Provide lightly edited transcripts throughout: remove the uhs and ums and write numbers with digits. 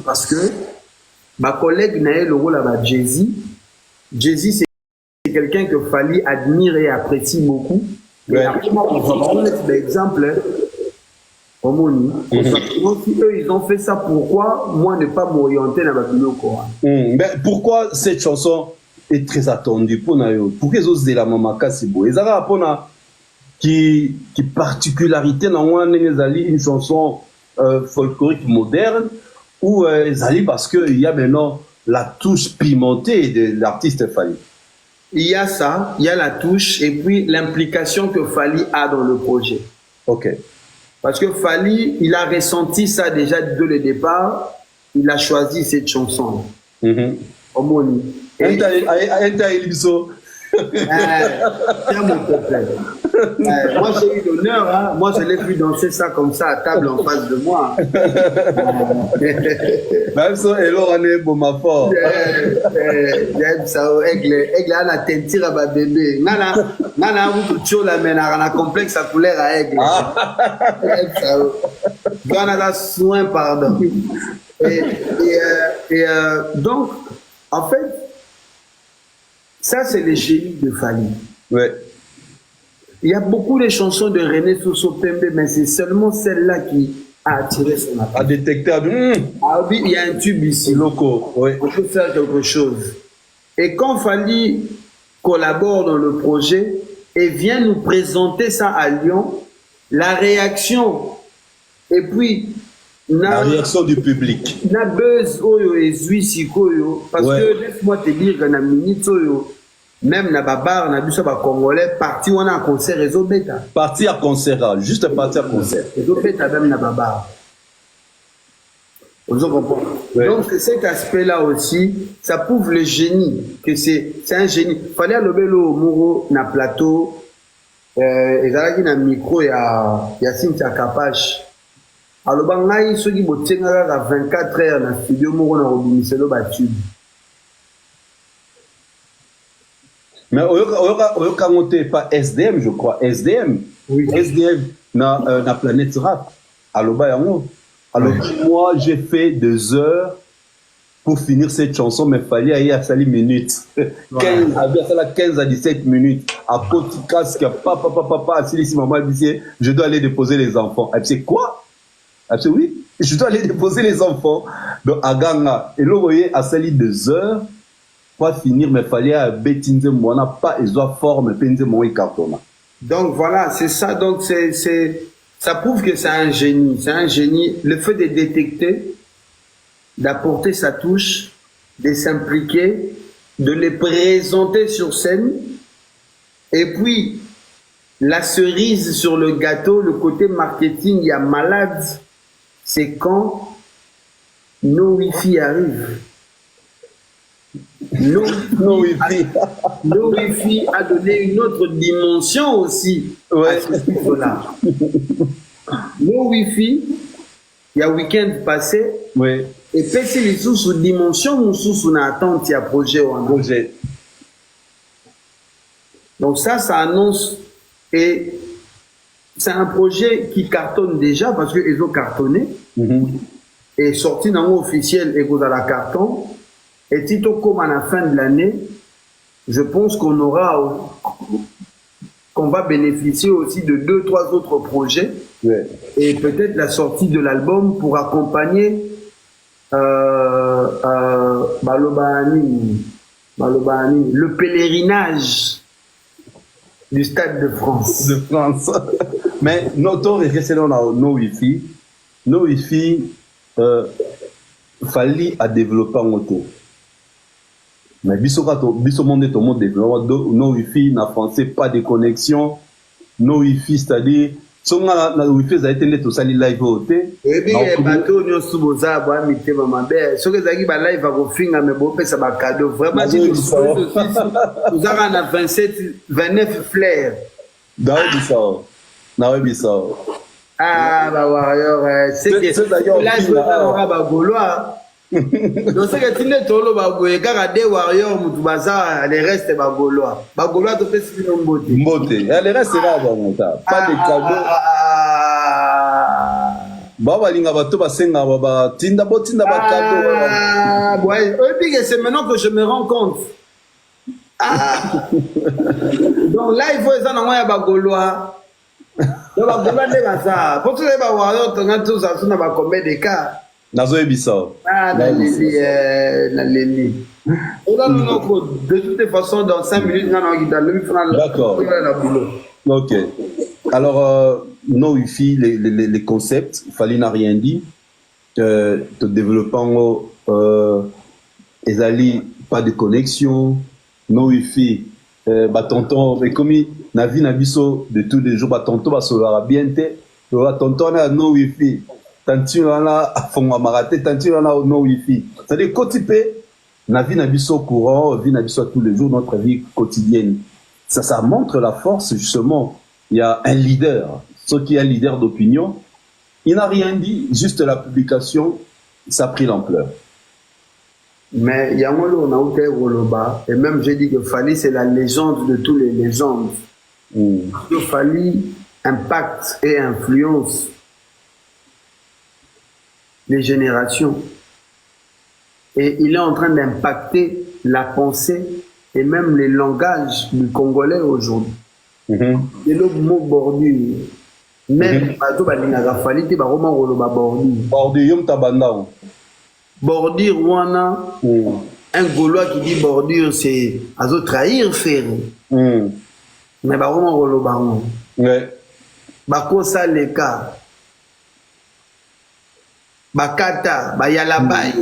parce que ma collègue Naël Orola va Jay-Z. Jay-Z, c'est quelqu'un que Fally admire et apprécie beaucoup. Et après, moi, on va prendre l'exemple. Si eux, ils ont fait ça, pourquoi moi ne pas m'orienter dans le Coran? Mais pourquoi cette chanson est très attendue pour nous? Pourquoi ils osent la Mamaka Sibo? Ils ont qui particularité dans une chanson folklorique moderne ou parce qu'il y a maintenant la touche pimentée de l'artiste Fally? Il y a ça, il y a la touche et puis l'implication que Fally a dans le projet. Ok. Parce que Fally, il a ressenti ça déjà dès le départ, il a choisi cette chanson. Omoni. Moi j'ai eu l'honneur, hein? Moi je l'ai vu danser ça comme ça à table en face de moi. Même ça, Elo Rane Bomafort. J'aime ça, aigle a la teinture à ma bébé. Nana, vous tu la mène à la complexe à couleur à aigle. J'aime ça. On a soin, pardon. Donc, en fait, ça c'est le génie de Fally. Ouais. Il y a beaucoup de chansons de René Soso Pembe, mais c'est seulement celle-là qui a attiré son attention. À détecter. Ah oui, il y a un tube ici. Loco, oui. On peut faire quelque chose. Et quand Fally collabore dans le projet et vient nous présenter ça à Lyon, la réaction, et puis la réaction du public. Na buzz oyo ezui sikoyo parce que laisse-moi te dire que na minute oyo même na babar na biso ba congolais parti on a un concert réseau bêta. Parti à concert, juste parti à concert. Réseau bêta même na babar. Vous comprenez? Donc cet aspect-là aussi, ça prouve le génie que c'est un génie. Fallait lobelo muro na plateau ezalaki na micro ya Cynthia Kapache. Alors, bangai ceux qui bottient à 24 heures dans le studio, moi on a rebimisé le battu. Mais oyoka monté pas SDM, je crois, SDM. Oui. SDM na planète rap. Alors moi j'ai fait 2 heures pour finir cette chanson, mais fallait aller à 5 minutes. 15 à 17 minutes. À côté casque, papa, si maman disait, je dois aller déposer les enfants. Et puis c'est quoi? Absolument, oui, je dois aller déposer les enfants. Donc, à Ganga, et là, vous voyez, à Sali 2 heures, pour finir, mais il fallait à Betinze, moi, n'a pas, ils ont forme, Penze, moi, carton. Donc, voilà, c'est ça. Donc, ça prouve que c'est un génie. C'est un génie. Le fait de détecter, d'apporter sa touche, de s'impliquer, de les présenter sur scène, et puis, la cerise sur le gâteau, le côté marketing, il y a malade. C'est quand nos Wi-Fi arrivent. Nos Wi-Fi a donné une autre dimension aussi à ce titre-là. Nos Wi-Fi, il y a un week-end passé, et puis c'est les sous dimension ou sous attente, il y a projet. Donc ça annonce, et c'est un projet qui cartonne déjà parce qu'ils ont cartonné. Et sorti dans officiel et vous à la carton. Et tito comme à la fin de l'année, je pense qu'on va bénéficier aussi de 2-3 autres projets. Et peut-être la sortie de l'album pour accompagner le pèlerinage du Stade de France. Mais notons et restons dans nos Wi-Fi. Nos Wi-Fi, Fally à développer en auto. Mais biso monde tout le monde développe. Nos Wi-Fi n'a français pas de connexion. Nos Wi-Fi, c'est-à-dire, si on a le Wi-Fi, ça a été net au sali live au thé. Et bien, bateau nous suboza bois mité maman bé. Ce que ça qui va live va vous finir mais bon ça va cadeau. Vraiment si nous sommes nous avons 29 flair. Bissau. Ah bah warrior c'est que là je aura ba gaulois. Donc c'est que tu n'es tolo ba goye car des warriors mutu baza les restes ba gaulois. Ba gaulois to pesi no mbote. Les restes là ba monta. Pas de cadeau. balinga bato basenga tinda botinda bakato. Ah, ouais. Et puis c'est maintenant que je me rends compte. Ah. Donc là, il faut ça dans moi bagoloa. Donc bagoloa de ça. Pour tous les bawarriors, tous ça sont dans combien de cas. Nazo ebisa. Ah, la Lili. De toute façon, dans 5 minutes, on a d'accord. Ok. Alors, no Wi-Fi, les concepts, il fallait n'a rien dit. De développement, pas de connexion, no Wi-Fi, tonton, mais comme na vie nabiso de tous les jours, tonton va se bien tonton a no Wi-Fi. Tanti là a fond à maraté, tanti là no Wi-Fi. C'est-à-dire côté na vie nabiso courant, vie nabiso tous les jours, notre vie quotidienne. Ça montre la force justement. Il y a un leader, ce qui est un leader d'opinion. Il n'a rien dit, juste la publication, ça a pris l'ampleur. Mais il y a un moment et même j'ai dit que Fali c'est la légende de tous les légendes. Que Fali impacte et influence les générations. Et il est en train d'impacter la pensée et même les langages du Congolais aujourd'hui. Et le mot bordure. Même bordure, wana. Un Gaulois qui dit bordure, c'est à trahir faire. Mais vraiment roloba. Bako saleka. Bakata, bayalabai.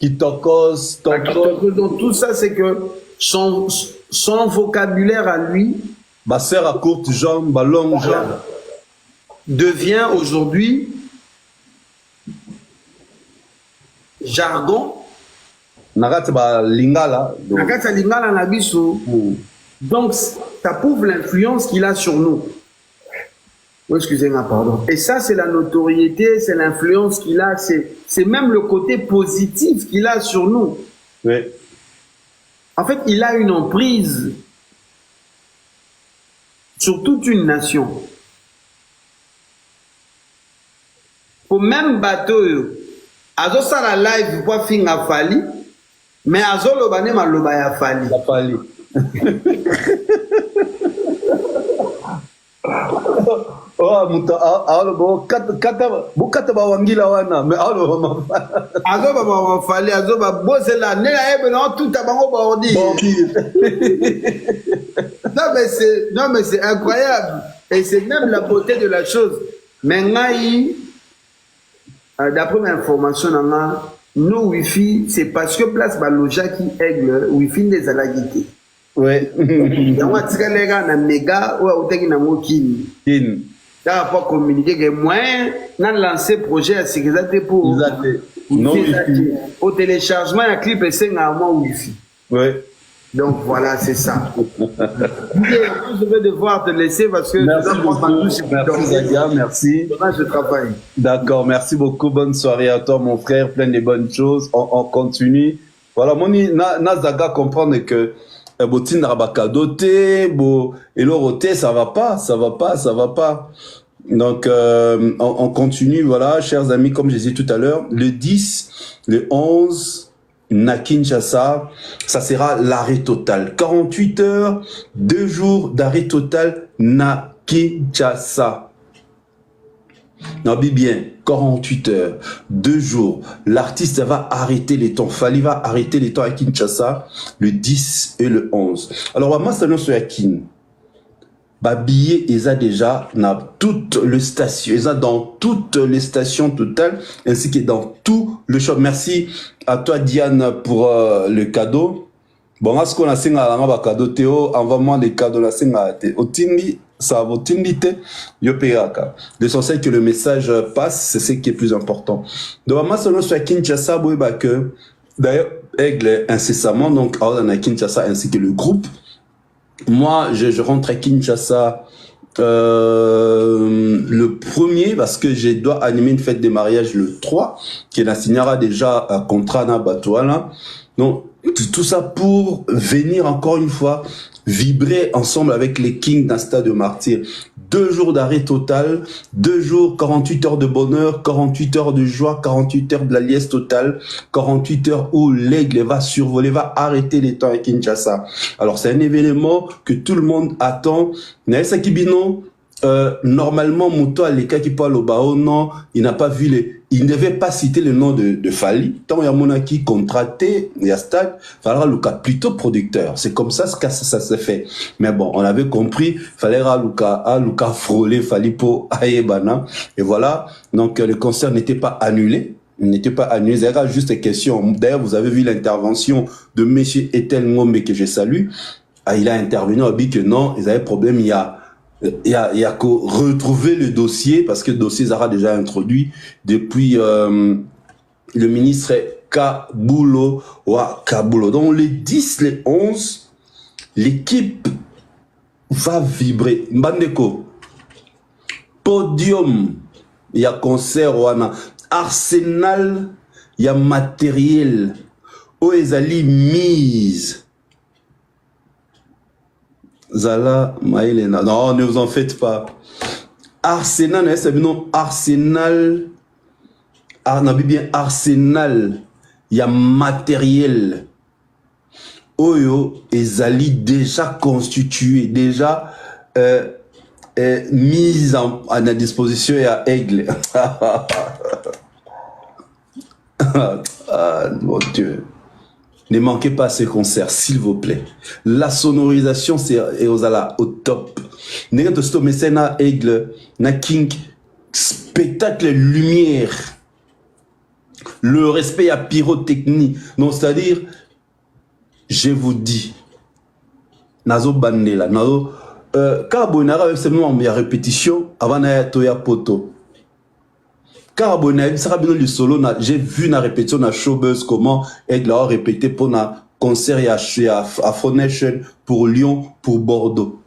Qui tokos. Donc tout ça, c'est que son vocabulaire à lui, sœur à courte jambe, longue jambe, devient aujourd'hui jargon. Lingala. Donc ça prouve l'influence qu'il a sur nous. Oh, excusez-moi, pardon. Et ça, c'est la notoriété, c'est l'influence qu'il a, c'est même le côté positif qu'il a sur nous. Oui. En fait, il a une emprise sur toute une nation. Au même bateau, azo sala live pour finga Fali, mais azo lobane maloba ya Fali. Fali. Oh, muta alo kata ba wangila wana me alo ma azo ba Fali azo ba bosela ne la ebe non tout abango bordi. Non mais c'est incroyable et c'est même la beauté de la chose. Mais ngai d'après mes informations nos Wi-Fi c'est parce que place baloja qui aigle Wi-Fi des alagité. Ouais. Donc atika lega na méga ou auteki na mokini. Là pas communiquer que moi na lancer projet à sécurité pour au téléchargement un clip et c'est un Wi-Fi. Ouais. Donc voilà, c'est ça. Je vais devoir te laisser parce que merci beaucoup. Merci Zaga, merci. Demain je travaille. D'accord, merci beaucoup. Bonne soirée à toi mon frère, plein de bonnes choses. On continue. Voilà, moni na Zaga comprendre que botin rabakadoté, bo eloroté, ça va pas. Donc on continue, voilà, chers amis, comme je disais tout à l'heure, le 10, le 11 na Kinshasa, ça sera l'arrêt total. 48 heures, 2 jours d'arrêt total na Kinshasa. Non, bien, 48 heures, 2 jours, l'artiste va arrêter les temps. Fali va arrêter les temps à Kinshasa le 10 et le 11. Alors, moi, c'est sur Yakin. Billet, ils ont déjà dans toutes les stations, ils ont dans toutes les stations totales, ainsi que dans tout le shop. Merci à toi, Diane, pour le cadeau. Bon, à ce qu'on a signé à la cadeau, Théo, envoie-moi des cadeaux, la signé à Théo. Ça va t'inviter, l'essentiel que le message passe, c'est ce qui est plus important. Donc, moi, selon sur Kinshasa, que d'ailleurs, Aigle incessamment, donc, à Kinshasa ainsi que le groupe. Moi, je rentre à Kinshasa le 1er parce que je dois animer une fête de mariage le 3, qui signera déjà un contrat dans Batouala. Donc, tout ça pour venir encore une fois vibrer ensemble avec les Kings d'un stade de martyr. 2 jours d'arrêt total, 2 jours, 48 heures de bonheur, 48 heures de joie, 48 heures de la liesse totale, 48 heures où l'aigle va survoler, va arrêter les temps à Kinshasa. Alors c'est un événement que tout le monde attend. Naesa Kibino, normalement, Mouto Aleka qui parle au Bao, non, il n'a pas vu les... Il ne devait pas citer le nom de Fali. Tant il y a Monaki contracté, il y a Stade, il faudra le cas plutôt producteur. C'est comme ça que ça se fait. Mais bon, on avait compris, il fallait Luka frôler Fali pour Aebana. Et voilà, donc le concert n'était pas annulé. Il n'était pas annulé, c'est juste une question. D'ailleurs, vous avez vu l'intervention de M. Etel Ngombe que je salue. Ah, il a intervenu, il a dit que non, ils avaient problème, il y a qu'à retrouver le dossier, parce que le dossier sera déjà introduit depuis le ministre Kabulo. Donc les 10, les 11, l'équipe va vibrer. Mbandeko, podium, il y a concert, Arsenal, il y a matériel, Oezali mise. Zala, Maïlena. Non, ne vous en faites pas. Arsenal, c'est non Arsenal. Bien Arsenal. Il y a matériel. Oyo et Zali déjà constitué, déjà mise à la disposition à Aigle. Ah, mon Dieu. Ne manquez pas ce concert, s'il vous plaît. La sonorisation, c'est au top. N'est-ce pas na Aigle, na King, spectacle lumière. Le respect à pyrotechnie. Non, c'est-à-dire, je vous dis, nazo bandela, nazo, carbonara avec seulement en répétition avant na toya poto. Carbonara, ça le solo, j'ai vu na répétition na showbuzz comment Aigle a répété pour na concert à Afronation pour Lyon, pour Bordeaux.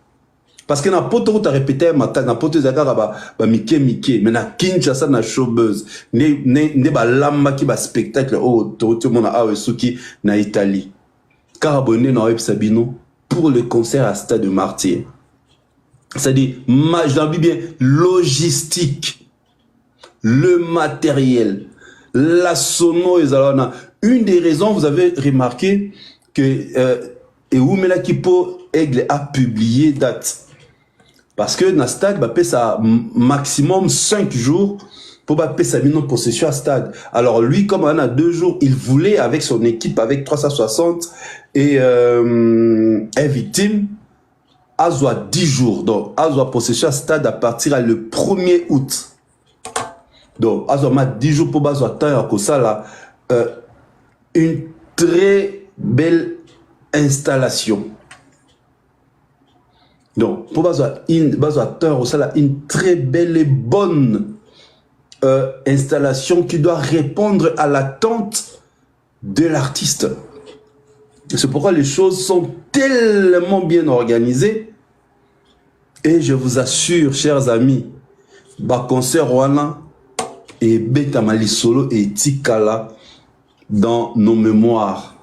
Parce que na poto tu as répété matin, na poto zakara ba Mickey, mais na Kinshasa na showbuzz, ne ba lamba ki ba spectacle au tout le monde a Suki na Italie. Carbonné na web Sabino pour le concert à Stade de Martyr. C'est-à-dire, j'ai bien logistique. Le matériel, la sono, une des raisons, vous avez remarqué que Eumela Kipo Aigle a publié date. Parce que dans stade, bah, ça maximum 5 jours pour faire sa mise en possession à stade. Alors lui, comme on a 2 jours, il voulait avec son équipe, avec 360 et un victime, Azoa 10 jours. Donc Azoa possession à stade à partir le 1er août. Donc, Azoma 10 jours pour Bazoa Tayakosa, une très belle installation. Donc, pour Bazoa Tayakosa, une très belle et bonne installation qui doit répondre à l'attente de l'artiste. C'est pourquoi les choses sont tellement bien organisées. Et je vous assure, chers amis, bah concert Rwanda et Beta Malisolo et Tikala dans nos mémoires.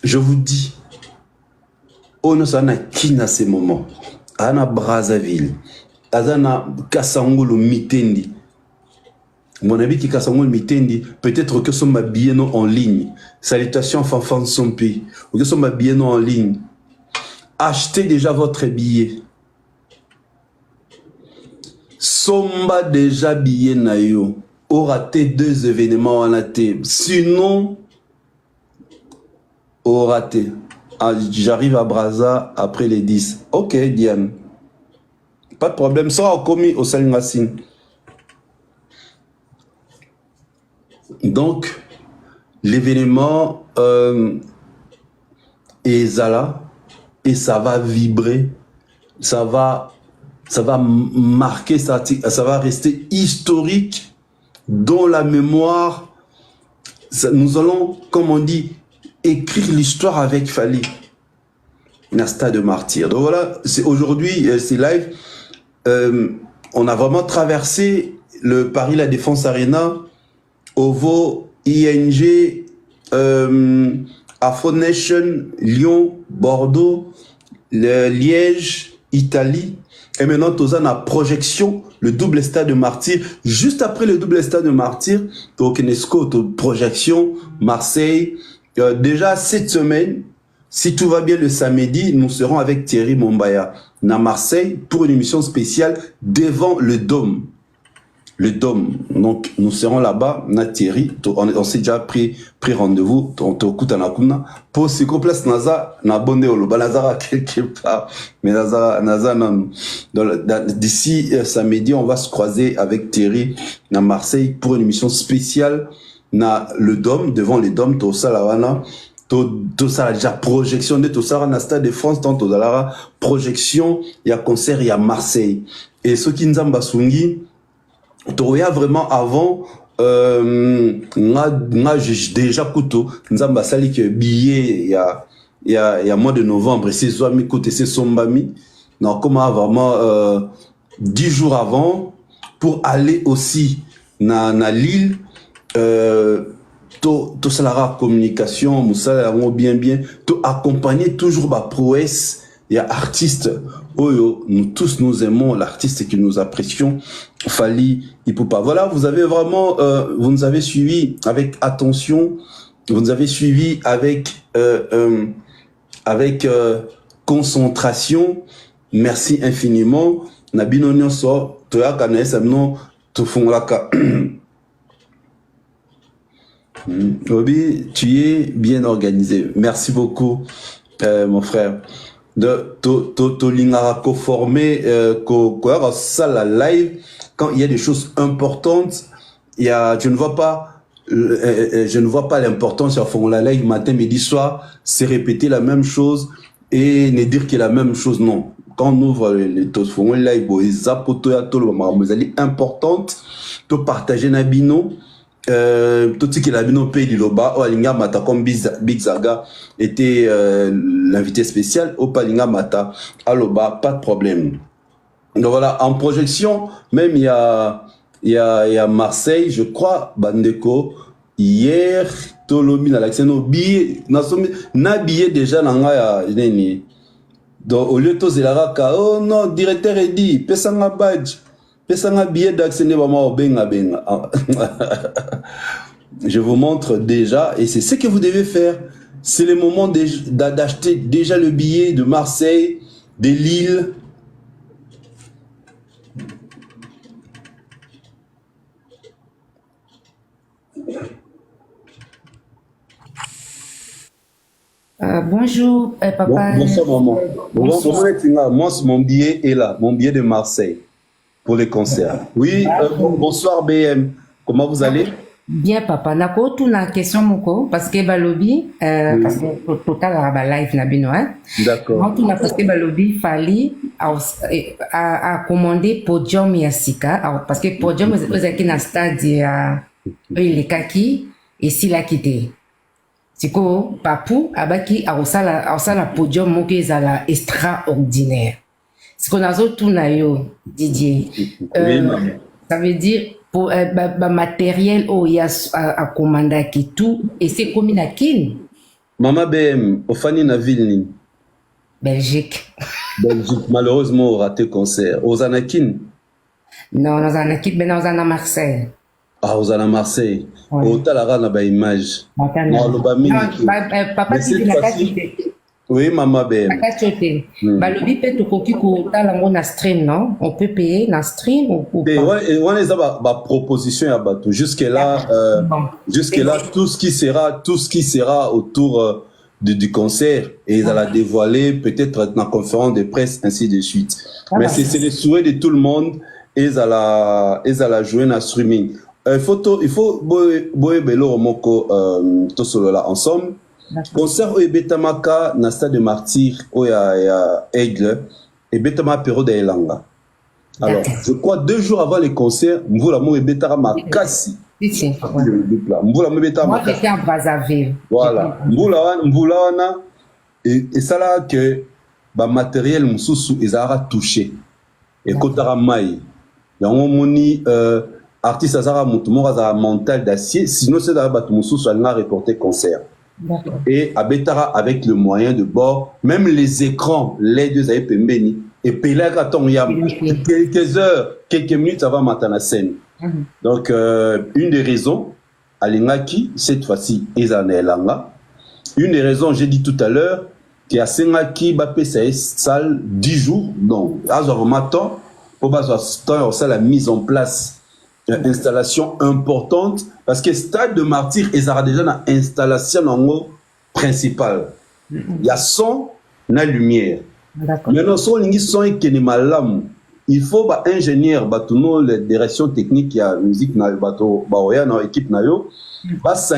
Je vous dis, on a qui à ces moments, à Brazzaville, à Kassangolo Mitendi. Mon ami qui Kassangolo Mitendi, peut-être que sont habillés en ligne. Salutations fanfan son pays, ou que sont habillés en ligne. Achetez déjà votre billet. Somba déjà billet na yo. Aura raté 2 événements en athée. Sinon, au raté. Ah, j'arrive à Brazza après les 10. Ok, Diane. Pas de problème. Ça a commis au Salingassine. Donc, l'événement est là et ça va vibrer. Ça va marquer, ça va rester historique dans la mémoire. Nous allons, comme on dit, écrire l'histoire avec Fali. Un stade de martyr. Donc voilà, aujourd'hui, c'est live. On a vraiment traversé le Paris La Défense Arena, OVO, ING, Afro Nation, Lyon, Bordeaux, Liège, Italie. Et maintenant, tu as la projection, le double stade de Martyr. Juste après le double stade de Martyr, tu as Kenesco, tu as projection, Marseille. Déjà, cette semaine, si tout va bien le samedi, nous serons avec Thierry Mombaya à Marseille pour une émission spéciale devant le Dôme. Le Dôme. Donc, nous serons là-bas, na Thierry. On s'est déjà pris rendez-vous. On te écoute en akuna. Pour ce qu'on place Naza, na bonne oloba, Nazara quelque part. Mais Naza, non. D'ici samedi, on va se croiser avec Thierry à Marseille pour une émission spéciale na le Dôme, devant le Dôme, tout ça là, tout ça déjà projection de tout ça na Stade de France, tant tout la projection, il y a concert, il y a Marseille. Et ce qui nous a basungi, tu as vraiment avant, j'ai déjà couteau, nous avons sali que billet il y a mois de novembre, c'est soit mi côté c'est sombami, non comment vraiment 10 jours avant pour aller aussi na Lille. Tout ça la communication, Moussa bien, tout accompagner toujours ma prouesse. Il y a artistes, nous tous nous aimons l'artiste que nous apprécions. Fally Ipupa. Voilà, vous avez vraiment, vous nous avez suivi avec attention, vous nous avez suivi avec concentration. Merci infiniment. Nabino nyonso, toya kana samno to fongolaka. Obi, tu es bien organisé. Merci beaucoup, mon frère. De l'ingara co-formé, ça la live, quand il y a des choses importantes, je ne vois pas l'importance à fond la live matin, midi, soir, c'est répéter la même chose et ne dire que la même chose, non. Quand on ouvre les font live, c'est importante de partager Nabino. Tout ce qui l'a bien payé Liloba, Alinga Mata comme Big Zaga était l'invité spécial, Opalinga Mata, Aloba, pas de problème. Donc voilà, en projection, même il y a Marseille, je crois, Bandeko, hier, Tolomi, Nalaxeno, billet, na billet déjà, nanga neni. Donc au lieu de Zelara, oh non, directeur est dit, pesanga badge. Je vous montre déjà, et c'est ce que vous devez faire. C'est le moment d'acheter déjà le billet de Marseille, de Lille. Bonjour, papa. Bonsoir, maman. Moi, mon billet est là, mon billet de Marseille. Pour les concerts. Oui, bonsoir BM. Comment vous allez? Bien, papa. Nako, tout la question, moko, parce que balobi, parce que total à live na bino, hein. D'accord. Moi, tout la parce que balobi, Fally a commandé podium Yassika, parce que podium, vous êtes na stade, il est kaki, et s'il a quitté. C'est quoi, papou, abaki, a la podium, moko, ezala extraordinaire. Ce qu'on a tout nayo, Didier. Ça veut dire pour matériel il y a à commander qui tout et c'est comme une kin. Maman BM, au Fanny na ville Belgique. Belgique, malheureusement, raté concert. Aux Anakin? Non, aux Anakin, mais aux Anakin Marseille. Ah, aux Anakin Marseille. Au Talara na ba image. Non, papa dit la qualité. Oui, maman BM. Balobi peut te coquiller na stream, non? On peut payer na stream ou pas? Et on les a ma proposition à bateau. Jusque-là, tout ce qui sera autour du concert, et ils allaient dévoiler peut-être dans la conférence de presse, ainsi de suite. Mais c'est le souhait de tout le monde, et ils allaient jouer dans le streaming. Il faut boire Belo Romoko, tout cela là ensemble. Concert au Betamaka na stade de Martyr au ya Aigle et Betama Pero de Elanga. Alors, je crois 2 jours avant le concert, Mvoula Mou et Betara Makasi. Mvoula Mou Betara Makasi. Moi, j'étais en Brazzaville. Voilà. Mvoula Wana et ça là que ba matériel Moussou ils a touché. Et Kotara Mai. Yango moni artiste azara mutumo azara mental d'acier sinon c'est dans ba Moussou ça n'a reporté concert. Et à Betara, avec le moyen de bord, même les écrans, les deux avaient pembeni. Et Pélaga, il y a quelques heures, quelques minutes avant Matana scène. Donc, une des raisons, Alingaki, cette fois-ci, Ezanelanga. Une des raisons, j'ai dit tout à l'heure, qu'il y a Sengaki, Bapé, ça est salle 10 jours. Donc, à ce matin, pour la mise en place d'une installation importante, parce que Stade de Martyr, ils ont déjà une installation principale. Il y a son, il y a lumière. Maintenant, son son est qui malam. Il faut un ingénieur, la direction technique, il y a musique, dans l'équipe, va ça.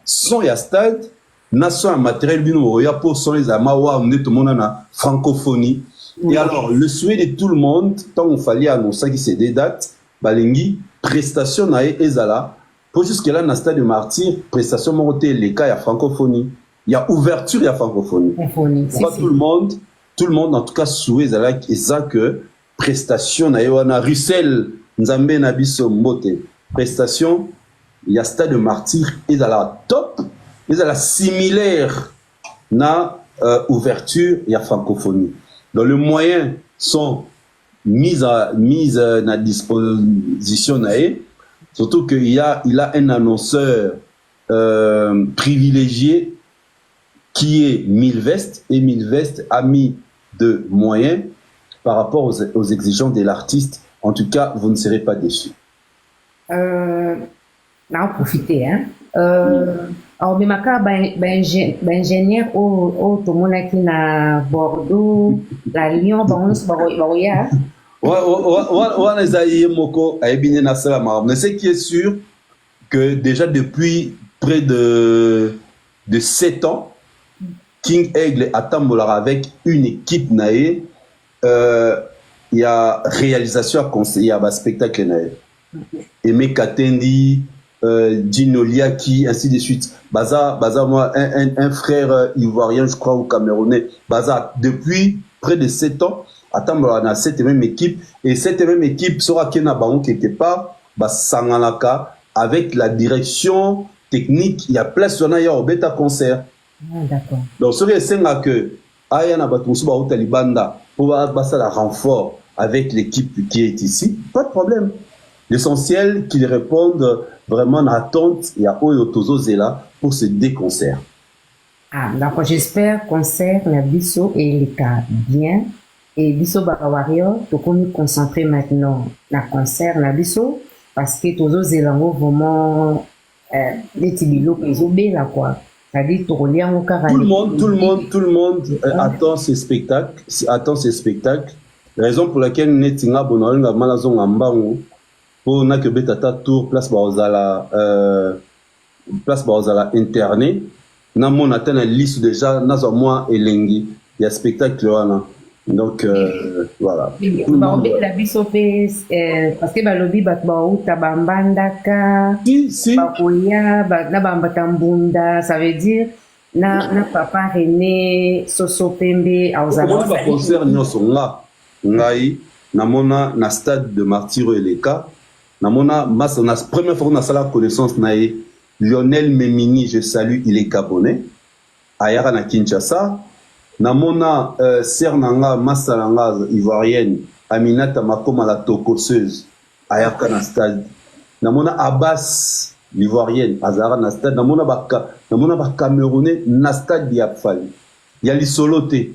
Son, il y a stade, nation un matériel, il y a pour son, les amawa, on est tout le monde en francophonie. Et alors, le souhait de tout le monde, tant qu'il fallait annoncer que c'est des dates, balengi, prestation nae ezala, pour jusque-là, dans le stade de Martyr, prestation montée, les cas, il y a francophonie. Il y a ouverture, il y a francophonie. Pourquoi tout le monde, en tout cas, souhait ezala, et ça que prestation nae, on a Russell, Nzambe Nabiso Mbote. Prestation, il y a stade de Martyr, ezala top, ezala similaire na ouverture, il y a francophonie. Donc, les moyens sont mis à disposition, surtout qu'il a un annonceur privilégié qui est Milvest, et Milvest a mis de moyens par rapport aux exigences de l'artiste. En tout cas, vous ne serez pas déçus. On a profité, hein. Alors, Bimaka, ingénieur au Tomona qui na Bordeaux, la Lyon, Baroya. Mais ce qui est sûr, que déjà depuis près de 7 ans, King Aigle attend avec une équipe naïe, il y a réalisation à conseiller à spectacle naïe. Aimé Katendi, Dino Liaki, ainsi de suite. Baza moi, un frère ivoirien, je crois, ou camerounais. Baza, depuis près de 7 ans, attends, on a cette même équipe. Et cette même équipe sera Kena Baron quelque part, Sanganaka, avec la direction technique. Il y a place sur un au bêta concert. D'accord. Donc, ce qui est que, Ayana Batonsu Baou Talibanda, pour passer la renfort avec l'équipe qui est ici, pas de problème. L'essentiel qu'ils répondent vraiment à l'attente et à Oyotozo Zela pour ce déconcert. Ah, d'accord, j'espère concert la Bisso et les cas bien. Et Bisso Barawario, tu peux nous concentrer maintenant la concert la Bisso parce que Tozo Zelango vraiment les Tibilo ils ont bien là quoi. C'est-à-dire tout le monde attend ces spectacles, La raison pour laquelle Netinga Bonolinga Malazon Ambango pour na que betata tour place Baozala interné na mon atteint la liste déjà na moi elengi il y a spectacle là donc voilà la bisopé parce que balobi batbao tabambandaka bakoya na bambatambunda ça veut dire na papa René Sosopembe aozala ba concert nyonso ngai namona na stade de Martyr Eleka namona na première fois na sala connaissance nae Lionel Memini, je salue, il est gabonais ayara na Kinshasa namona Sernanga Masalanga ivoirienne Aminata Makoma la tokoseuse ayaka na stade namona Abbas l'ivoirienne azara na stade namona ba Camerounais na stade Diapfali ya lisoloté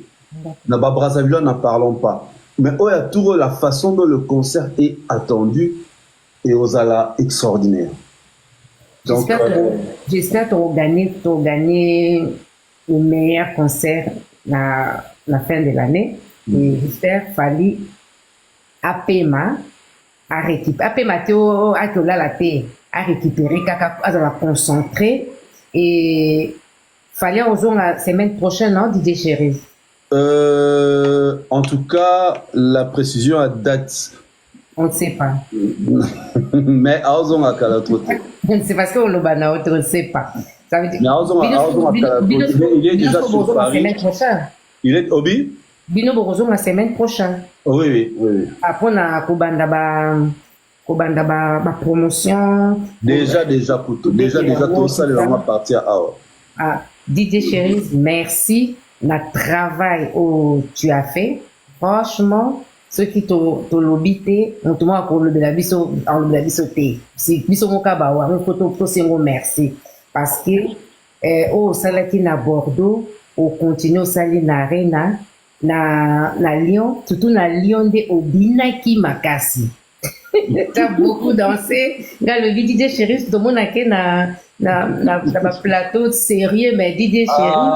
na ba Brazzaville n'en parlons pas mais il y a toujours la façon dont le concert est attendu et aux alas extraordinaires. Donc, j'espère que tu as gagné le meilleur concert la fin de l'année. Et j'espère Fali Apema à récupérer. Apema Théo a récupérer, à la concentrer. Et Fali aux la semaine prochaine, non, DJ Chéri? En tout cas, la précision à date. On ne sait pas. Mais Aozon a Kalatroté. C'est parce qu'on le banne, on ne sait pas. Ça veut dire. Il est déjà sur Paris. Il est Obi? Bino Borozon la semaine prochaine. Oui. Après, on a Kobanda promotion. Déjà, tout ça, les gens partir à. Ah, DJ Cherise, merci. Notre travail que tu as fait, franchement, ceux qui t'ont lobité, on te voit pour le biso, en le biso té. Si biso mon kabawa, on photo c'est un merci. Parce que, au salaki na Bordeaux, au continue au sali na Arena, na Lyon, surtout na Lyon de Obinaki Makasi. T'as beaucoup dansé. Dans le DJ Cherise, tout le monde a na plateau sérieux, mais DJ Cherise,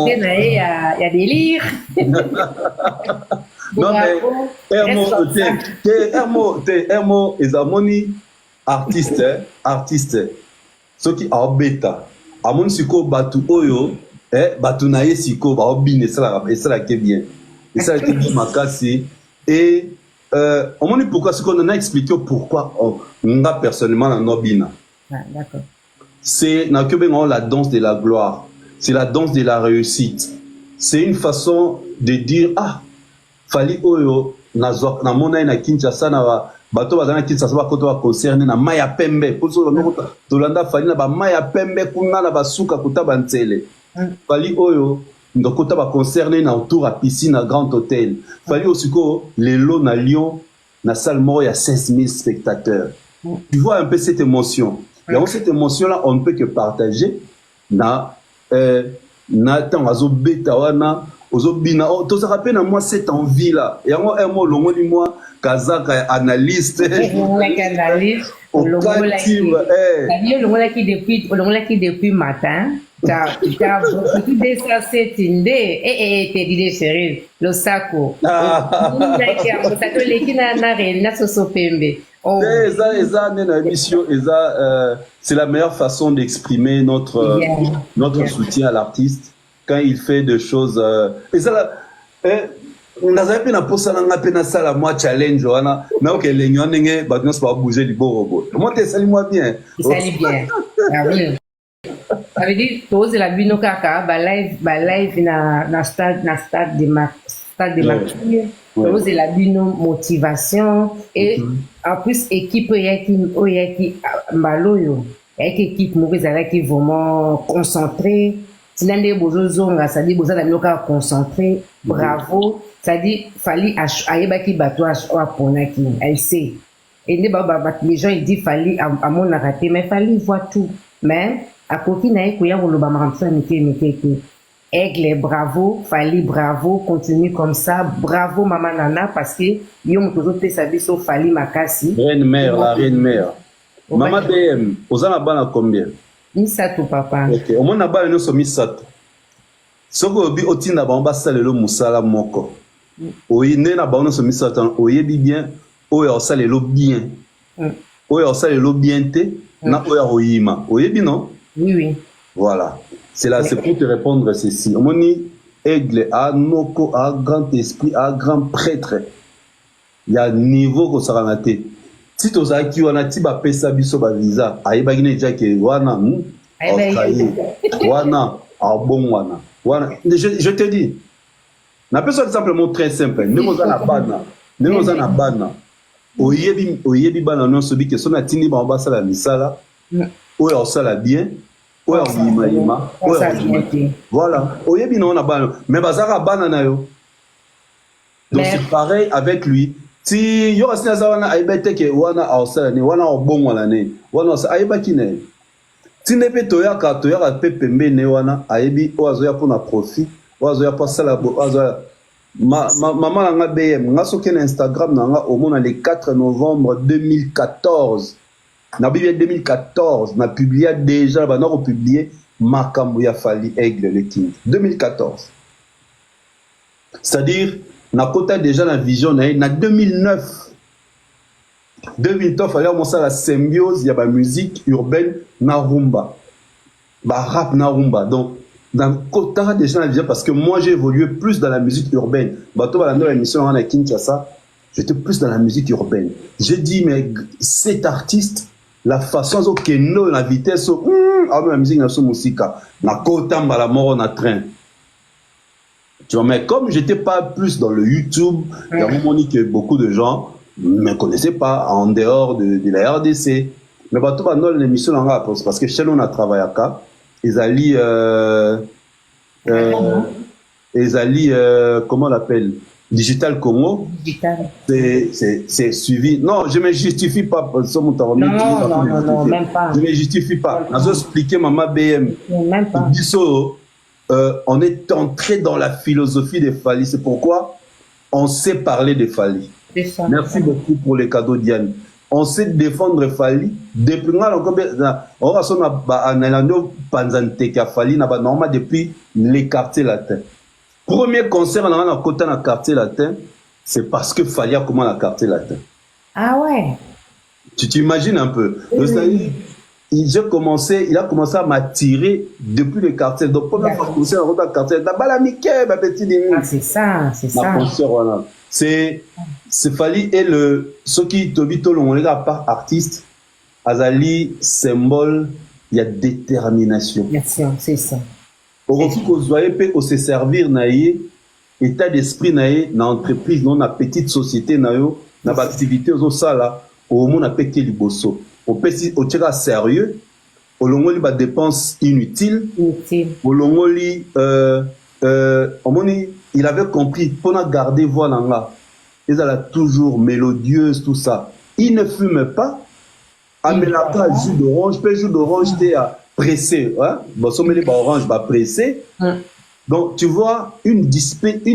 il y a délire. Non, mais Hermo, ils ont artiste, ceux qui ont bêta. Amon siko batu oyo, batu naye siko, ba obine, ça la qui est bien. Et ça qui est bien makasi. Et, on m'a dit pourquoi, ce qu'on en a expliqué pourquoi on a personnellement la nobina. Ah, d'accord. C'est la danse de la gloire. C'est la danse de la réussite. C'est une façon de dire, ah, fali oyo, na mona na Kinshasa na bato bazana Kinshasa ba koto ba concerné na maya pembe. Pour ça, tolanda fali na ba maya pembe kuna na basuka kutaba ntsele. Fali oyo, ndokota ba concerné na autour à piscine à Grand Hôtel. Fali osiko, lelo na Lyon, na salle mort, il y a 16 000 spectateurs. Tu vois un peu cette émotion. Et donc cette émotion-là, on ne peut que partager na tant azo beta wana ozo bina to se rappelle moi cette envie là et un mot longo di moi kazaka analyste longo qui depuis matin t'as beaucoup de ça c'est indé et t'es dit sérieux le sako c'est la meilleure façon d'exprimer notre soutien à l'artiste quand il fait des choses et ça on a zappé na posa na pena sala moi challenge wana na ok les nyonenge ba non pas bouger du borobo moi t'es sali moi bien sali bien ah oui ça veut dire pose la bino kaka ba live na stade de Martyr pose la bino motivation et en plus équipe yaki mbaloyo yaki équipe mauvaise qui vraiment concentrée sinande bozo zonga ça dit boza la bino kaka concentré bravo ça dit fallait ayebaki bato a ponaki elle sait et les gens ils disent fallait à mon raté mais fallait voir tout mais à côté naïe koya ngoloba maramsa mike Aigle bravo Fali bravo continue comme ça bravo maman Nana parce que yo motozo pesa biso Fali makasi reine mère la reine mère maman BM ozana bana combien misato papa OK au mona bana nyonso misato soko obi otinda ba basalelo musala moko oyi ne na ba nyonso misato oyebi bien oyo osalelo bien oyo osalelo bien te na oyo oyima oyebi non oui voilà c'est là c'est pour te répondre ceci on dit Aigle a noko a grand esprit a grand prêtre il y a niveau ko sarangate si to za ki wana ti ba pesa biso ba visa ayeba gine ja ke wana wana bon wana je te dis na personne simplement très simple ne mo za na bana oyebi bana non sobi ke sona tini ba ba sala misala oyo osala bien oyo yima voilà oyebi non na bana mais bazaka bana na yo donc c'est pareil avec lui si yo asina za wana ayebete ke wana osala ni wana obongo wana ne wana ayeba kine ti ne pe toyaka pe pembene wana ayebi oazoya pona profit oazoya pa sala oazoya maman nanga BM nga soki na Instagram nanga omona le 4 novembre 2014 na Bible 2014 na publié déjà ba na republié makambo ya Fali Aigle le King 2014 c'est-à-dire na kota déjà la vision na 2009 fallait commencer la symbiose ya ba musique urbaine na rumba ba rap na rumba donc dans kota déjà la vision parce que moi j'ai évolué plus dans la musique urbaine bato ba la émission na Kinshasa j'étais plus dans la musique urbaine j'ai dit mais cet artiste la façon dont Keno la vitesse la musique na so musika na kota mbala moro na train tu vois mais comme j'étais pas plus dans le YouTube il y a un moment que beaucoup de gens me connaissaient pas en dehors de la RDC mais bah tout va dans l'émission parce que chez nous on a travaillé à ezali ezali comment on l'appelle, Digital Congo. Digital. C'est suivi. Non, je me justifie pas. Non, même pas. Je me justifie pas. Je vais expliquer maman BM. Même pas. On est entré dans la philosophie des Fally. C'est pourquoi on sait parler des Fally. C'est ça. Merci beaucoup pour les cadeaux, Diane. On sait défendre Fally. Depuis depuis les quartiers latins. Premier concert dans le quartier latin, c'est parce que Fally a commencé le quartier latin. Ah ouais. Tu t'imagines un peu. Il a commencé à m'attirer depuis le quartier. Donc, première fois que je dans le quartier, c'est ça, c'est ça. C'est Fally et ceux qui te part artiste, Azali, symbole, il y a détermination. Bien, c'est ça. Aujourd'hui, qu'on peut se servir état d'esprit dans l'entreprise, dans la petite société, dans l'activité, au monde, on peut être liboso. On peut être sérieux, on peut des dépenses inutiles. Il avait compris, pour garder voix dans là, ils allaient toujours mélodieuse, tout ça. Il ne fume pas. Amelaka, jus d'orange, jus d'orange, pressé. Bon, si on met les orange, pressé. Donc, tu vois, une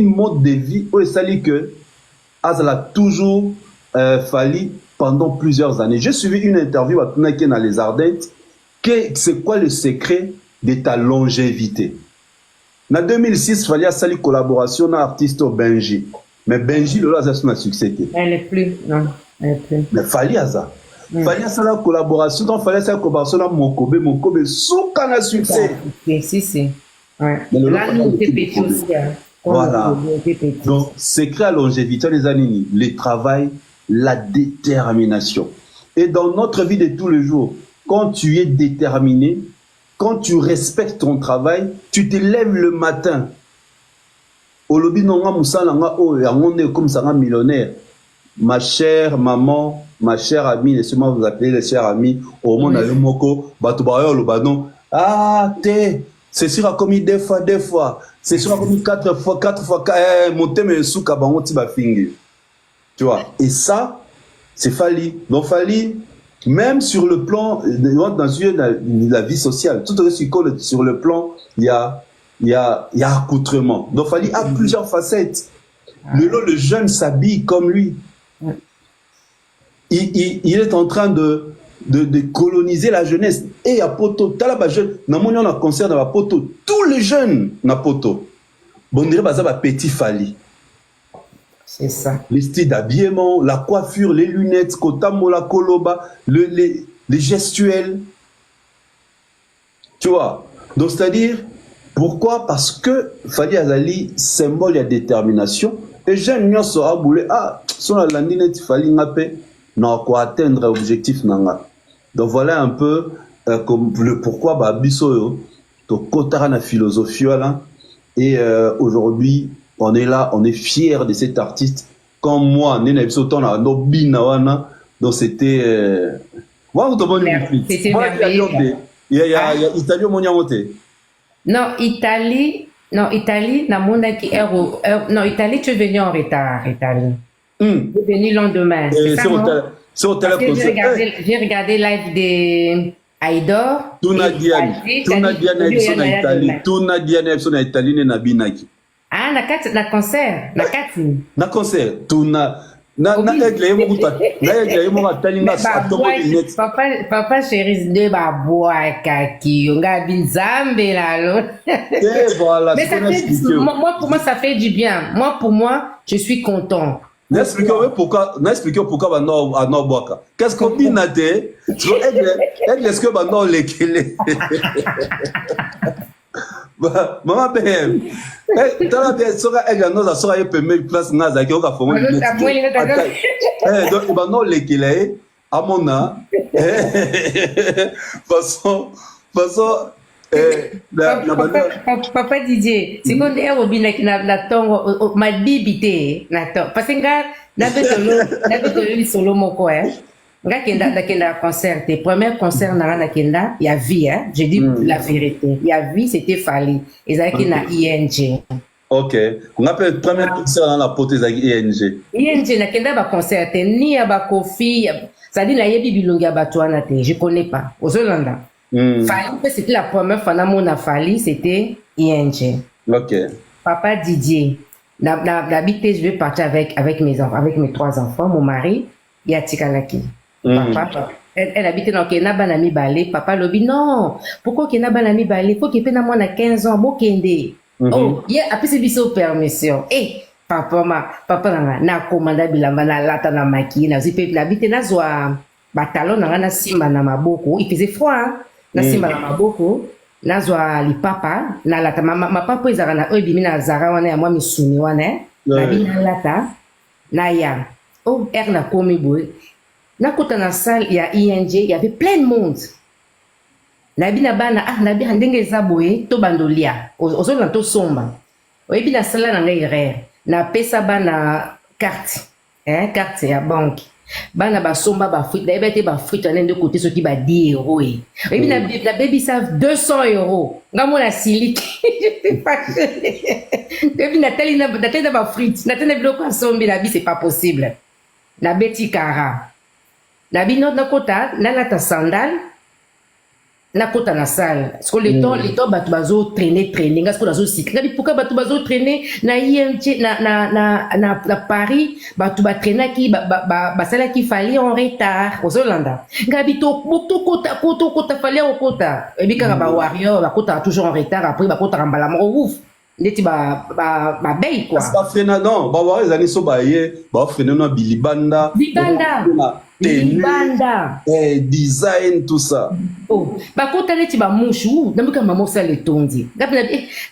mode de vie, où il s'agit que Azala toujours Fally pendant plusieurs années. J'ai suivi une interview à Tunaki dans les Ardentes. C'est quoi le secret de ta longévité? En 2006, Fally a sali collaboration avec l'artiste Benji. Mais Benji, là, ça a un succès. Elle n'est plus, non. Elle n'est plus. Mais Fally a ça. Fally a sali collaboration, donc Fally a sali collaboration avec Mokobe, soukana a succès. Si. Ouais. Là, nous, on était petits aussi. Voilà. Donc, secret à longévité, les années, le travail, la détermination. Et dans notre vie de tous les jours, quand tu es déterminé, quand tu respectes ton travail, tu te lèves le matin. Olobi nonga musalanga o yangonde comme ça millionnaire. Ma chère maman, ma chère amie, laissez-moi vous appeler les chers amis. Au monde le moko, batubayo le badon. Ah c'est sûr à commis deux fois. C'est sûr à commis quatre fois. Monter mes sous kabango tiba fingi. Tu vois. Et ça, c'est Fally. Donc Fally. Même sur le plan, dans la vie sociale, tout sur le plan, il y a accoutrement. Donc, Fally a plusieurs facettes. Le jeune s'habille comme lui. Il est en train de coloniser la jeunesse. Et à Poto, on a concert dans Poto, tous les jeunes na Poto. Bon, on dirait petit Fally. C'est ça. Les styles d'habillement, la coiffure, les lunettes, Kotamola, Koloba, les gestuels. Tu vois? Donc, c'est-à-dire, pourquoi? Parce que Fally Azali, symbole de détermination. Et j'aime bien ça, son la landinette Fally Ngapé, n'a quoi atteindre l'objectif nanga. Donc, voilà un peu comme le pourquoi, Bisoyo, to kotara na philosophie, là. Et aujourd'hui, on est là, on est fiers de cet artiste. Comme moi, donc c'était... C'était merveilleux. Il y a Italie, Non, Italie, non, Italie, tu es venu en retard, Italie. Tu es venu le lendemain. C'est au téléphone. J'ai regardé live de Aïdor. Tuna Diane Italie, Nabinaki. Ah, na concert, na kati. Na concert, tuna Papa chérie de baboa kaki, on a binzambe là. Mais ça fait, moi pour moi ça fait du bien. Moi pour moi, je suis content. N'expliquez pourquoi Bano Boaka. Qu'est-ce qu'on dit Nate? Est-ce que Bano Lekele? Maman PM. Tala bien sera ega noza sera yepeme place naza ki oka fongo. Donc Bano Lekele amona façon Papa Didier, c'est qu'on est au binak na tongo ma bibité na to parce que na betolo solo moko nga kenda nakenda concert te premier concert nanga nakenda ya vie hein je dis la vérité ya vie c'était Fally ezalaki na ING. Ok, on appelle premier concert dans la porte ezalaki ING nakenda ba concert te ni ya ba Kofi ça dit na yebi bilongi ya bato wana te je connais pas ozolanda. Fally c'était la première fois na mona Fally c'était ING. Ok. Papa Didier d'habiter je vais partir avec mes enfants avec mes 3 enfants mon mari ya tikalaki. Papa, elle habite dans Kena Banami Balé. Papa lobi non. Pourquoi Kena Banami Balé? Faut qu'il paie moi à 15 ans. Bon kende. Oh, yeah, après c'est biso permission. Eh, papa na commanda bilamba na lata na maki na zipe la habite na zwa batalon na simba na maboko. Il faisait froid. Hein? Na simba na maboko. Na zwa lipapa na lata ma papa ezara na obi na zara wana ya moi misuni wana. Na bina lata na ya. Oh, er na komi boy. Nakota na salle ya ING, il y avait plein de monde. Nabi na bana nabi ndenge eza boye to bandolia. Ozona to somba. Oyebi na salle na ngai rare. Na pesa bana carte. Carte ya banque. Bana ba somba ba fruit, na ebete ba fruit na ndeko côté soki ba 10 euros. Oyebi na baby savent 200 euros. Ngamo na siliki. J'étais fâchée. Oyebi na tali na ba fruit. Na tena biloko asombi na bi c'est pas possible. Na beti kara. Nabi na kota na lata sandal na kota na salle parce que les temps batu bazo traîner ngas ko bazo cycle nabi pourquoi batu bazo traîner na IMT na Paris batu ba traîner ki ba sala ki Fally en retard aux Hollanda ngabi to kota Fally au kota et bi ka ba warrior ba kota toujours en retard après ba kota mbala mo ouf ndeti ba bay quoi ba frena non ba wa ezali so ba ye ba frena na bilibanda Banda. Design, tout ça. Oh, ba kota neti ba mushu, namuka mamosa le tondi.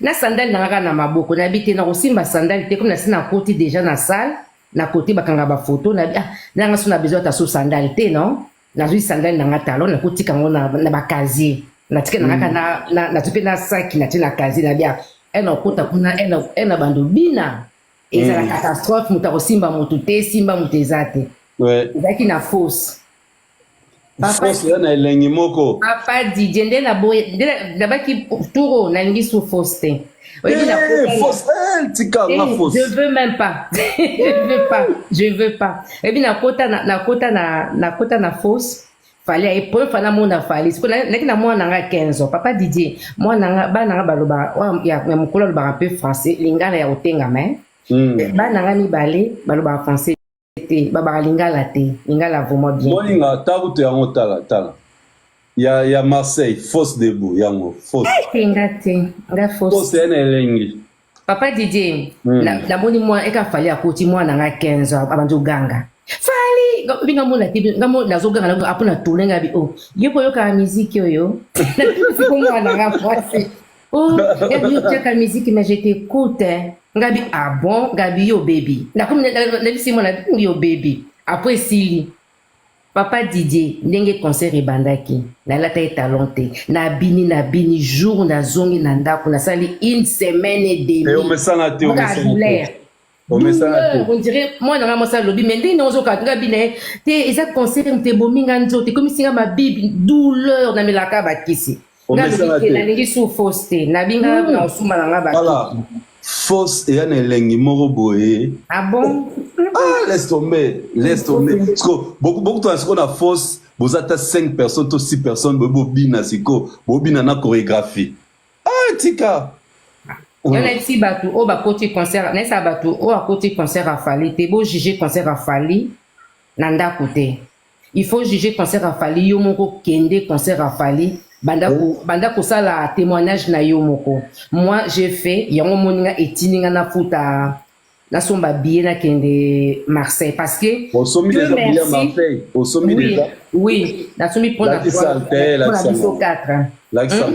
Na sandal na maboko, na bité na osimba sandal te comme na sina côté déjà na salle, na côté bakanga ba photo na na nga sona besoin ta so sandal te non? Na zui sandal na talon na côté kango na ba casier. Na tika na tupe na saki na tina casier na bia. Ena kota kuna ena bando bina. Eza la catastrophe muta osimba mutu te, simba mutezate. Ouais. Zaki na fausse. Fausse na elengi moko. Papa Didier nde na boye nde baki turo na lingi sous fausse te. Fausse tika na fausse. Je veux même pas. Je veux pas. Et puis na kota na fausse. Fallait et pour fana mona Fally. Parce que na moi na 15 ans. Papa Didier, moi na ba na baloba ya mukolo ba un peu français, lingala ya otenga mais. Ba na mi balé baloba français. Baba lingala te lingala vraiment bien moninga tabuto yango tala ya Marseille fausse debout yango fausse nga fausse ena elengi papa Didier na moni moi eka Fally akoti moi na 15 ans abanzo ganga Fally binga mona te ngamo nazo ganga na apona tourner bi oh yepo yoka musique yo na siko moi na fausse oh yo teka musique mais je t'écoute Ngabi ah bon Gabi yo baby na comme na bisi mona yo baby après sili papa Didier ndenge concert ebandaki na lata etalonte na bini jour na zongi na ndako na sali une semaine et demie et on me sent la théorie on dirait moi na moi ça lobby mais ndenge ozo ka ngabi ne te eza concert mte bominga nzote comme singa ma bibi douleur na melaka bakisi ngabi na ngi sous fausse na binga na osuma na ngaba fausse et un elengi moko boye. Ah bon? Ah, laisse tomber. Parce que beaucoup de temps, on a fausse, vous êtes 5 personnes, 6 personnes, bobina siko, bobina na chorégraphie. Ah, tika. Il y a ici batu, oh ba côté concert, nessa batu, oh à côté concert à Fally, t'es beau juger concert à Fally, nanda côté. Il faut juger concert à Fally, yo moko kende concert à Fally. Banda kosala témoignage na yo moko. Moi j'ai fait yango moninga etininga na futa na somba billet na kende Marseille parce que au sommet des billets à Marseille au sommet oui, oui na sombi pour la 4 l'accent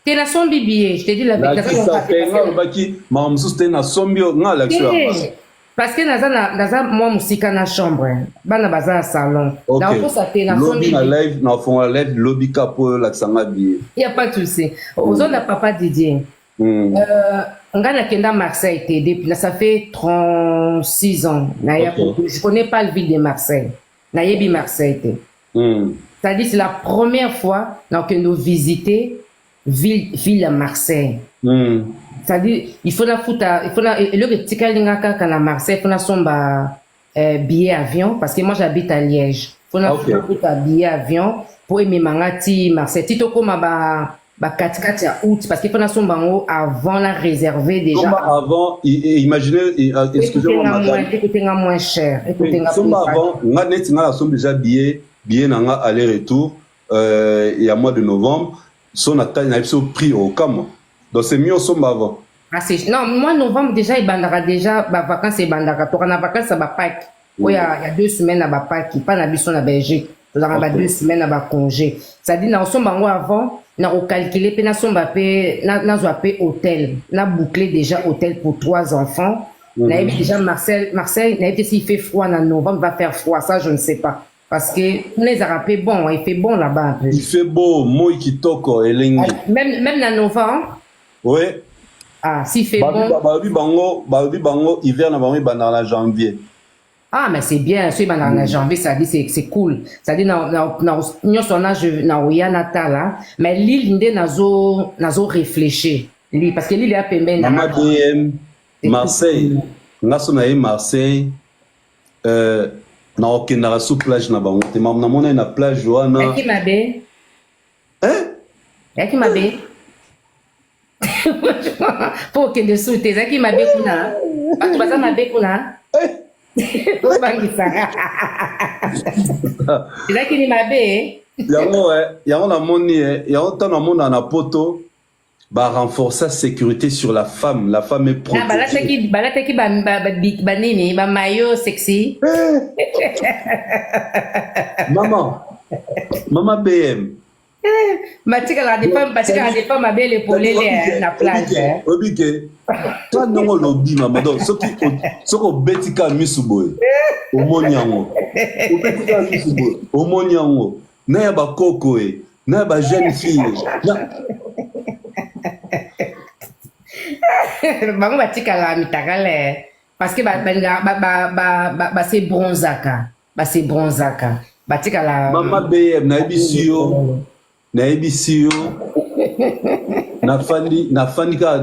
t'es na sombi billet je te dis la vérité na baki ma msuste na sombi nga l'accent parce que naza moi musika na chambre bana baza salon na on ça te na sombi na live na fond live lobby capo l'accent billet il y a pas de souci aux autres papa Didier nga na kenda Marseille depuis ça fait 36 ans je connais pas le ville de Marseille nayebi Marseille te. C'est-à-dire c'est la première fois donc nous visiter ville à Marseille. C'est-à-dire il faut la fouta, il faut la le petit kalingaka kana Marseille, il faut la somba billet avion parce que moi j'habite à Liège. Il faut la fouta billet avion pour aimer mangati Marseille. Tito comme ba 4 ya août parce qu'il faut la somba avant la réserver déjà. Somba avant imaginez excusez-moi madame. Écoutez moins cher. Écoutez somba avant nga net nga la somba déjà billet nanga aller-retour il y a mois de novembre son attaque n'a pas pris au Cameroun. Donc c'est mieux somba avant. Ah c'est non, mois novembre déjà il bandara déjà ba vacances et bandara to kana vacances ça ba Pâques. Il y a 2 semaines à ba Pâques, pas na biso na Belgique. Nous avons 2 semaines à ba congé. Ça dit na somba ngo avant na recalculer pe na somba pe na zo pe hôtel. Na boucler déjà hôtel pour 3 enfants. Na déjà Marseille na s'il fait froid en novembre va faire froid ça je ne sais pas. Parce que les Arabes bon, il fait bon là-bas un peu. Il fait beau, moi qui toko elengi. Même en novembre. Oui. Ah, s'il fait bon. Babi bango hiver na bango banana janvier. Ah mais c'est bien, c'est banana janvier ça dit c'est cool. Ça dit na oya natala, mais l'île ndé nazo réfléchir. Parce que l'île a pembe na Mama BM Marseille. Ngaso na Marseille na okendaka sous plage na bango te na mona na plage wana yaki mabe yaki mabe po okende sous te yaki mabe kuna bato baza mabe kuna obangisa ezaki ni mabe yango namoni yango ntango namona na poto ba renforcer la sécurité sur la femme est protégée. Balataki banini ba maillot sexy. Maman BM. Batika la défense ma belle épaulée na plage. Obike. Toi non lobby maman donc soko betika misuboy. Omonyango. Betika misuboy. Omonyango. Na ya ba koko na ba jeune fille. Bango batikala mitakale parce que ba se bronzaka batikala mama BM na ebisio na fandi ka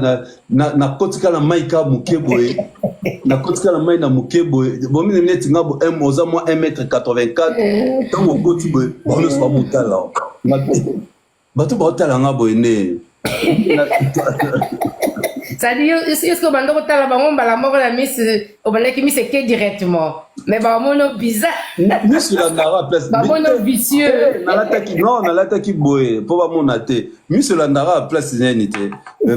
na kotika na maika mukeboe na kotika na mai na mukeboe bomi ne minute ngabo m oza mo 1m84 tango goti boe bono so mutala bato baotala ngabo ene. Ça dit, est-ce que bando kotala bango mbala moko la miss obaleki miss ke directement mais ba mono bizarre miss la ndara place ba mono vicieux nalataki boye po ba mona te miss la ndara place neni te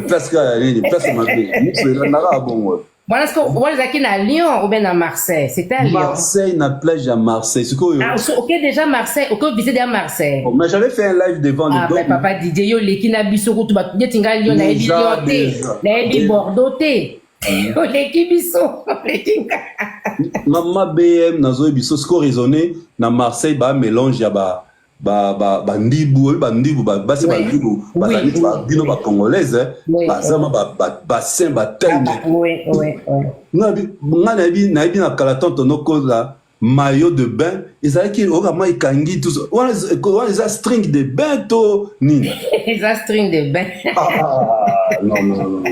place ka neni place mabe miss la ndara bongo. Voilà ce que voilà zaki na Lyon ou bien à Marseille, c'était à Lyon. Marseille na plage à Marseille. OK déjà Marseille, OK visiter à Marseille. Oh, mais j'avais fait un live devant le mais papa DJ yo leki na biso ko tuba tinga Lyon na ebi Lyon te. Na ebi Bordeaux te. O leki biso. Maman BM nazo biso sco raisonner na Marseille ba mélange ya bandibu basi bandibu bazali bino ba congolaise bazama bassin bataille na ebi na kalatonto nokola maillot de bain ezalaki okama ikangi tout wana eza string de bain to nini eza string de bain non